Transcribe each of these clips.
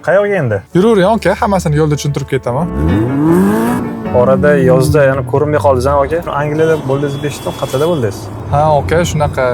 Qayerga endi? Yuravering aka, hammasini yo'lda tushuntirib ketaman. Orada yozda yana ko'rinmay qoldingiz aka. Angliyada bo'ldingiz 5 yil, qayerda bo'ldingiz? Ha aka, shunaqa.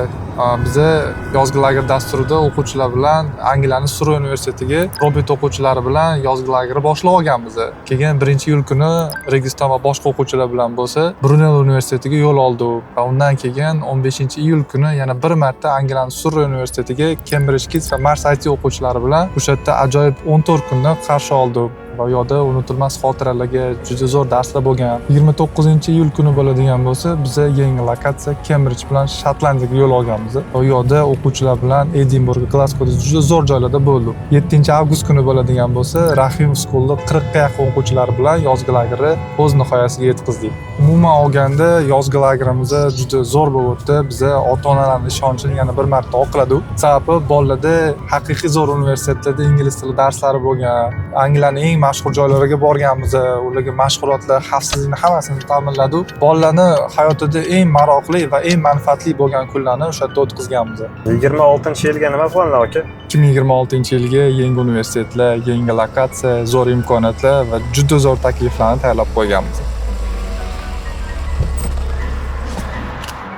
Biza yozgi lager dasturida o'quvchilar bilan Angliyaning Surrey universitetiga robot o'quvchilari bilan yozgi lagerni boshlab olganmiz. Keyin birinchi iyul kuni Registon va boshqa o'quvchilar bilan bo'lsa Brunel universitetiga yo'l oldik. Va undan keyin 15-iyul kuni yana bir marta Angliyaning Surrey universitetiga Cambridge Kids va Mars IT o'quvchilari bilan o'sha yerda ajoyib 14 kunni qarshi oldik. Va u yoqda unutilmas xotiralarga juda zo'r darslar bo'lgan. 29-iyul kuni bo'ladigan bo'lsa, biza yangi lokatsiya Cambridge bilan Shotlandiyaga yo'l olganmiz. Va u yoqda o'quvchilar bilan Edinburg, Glasgowda juda zo'r joylarda bo'ldik. 7-avgust kuni bo'ladigan bo'lsa, Rahim School'da 40 ga yaqin o'quvchilar bilan yozgi lagerni o'z nihoyasiga yetkazdik. Umuman olganda yozgi lagerimiz juda zo'r bo'lib o'tdi. Biza ota-onalarning ishonchini yana bir marta oqladik. Sababi bolalarda haqiqiy zo'r universitetlarda ingliz tili darslari bo'lgan. Angliyaning eng mashhur joylariga borganmiz. Ularga mashg'ulotlar, xavfsizlikni hammasini ta'minladik. Bolalarni hayotida eng maroqli va eng manfaatli bo'lgan kunlarni o'sha yerda o'tkazganmiz. 26-yilga nima planlar aka? 2026-yilga yangi universitetlar, yangi lokatsiya, zo'r imkoniyatlar va juda zo'r takliflarni tayyorlab qo'yganmiz.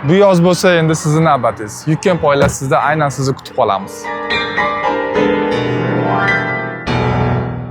Bu yoz bo'lsa endi sizning navbatingiz. Weekend oila sizda aynan sizni kutib qolamiz.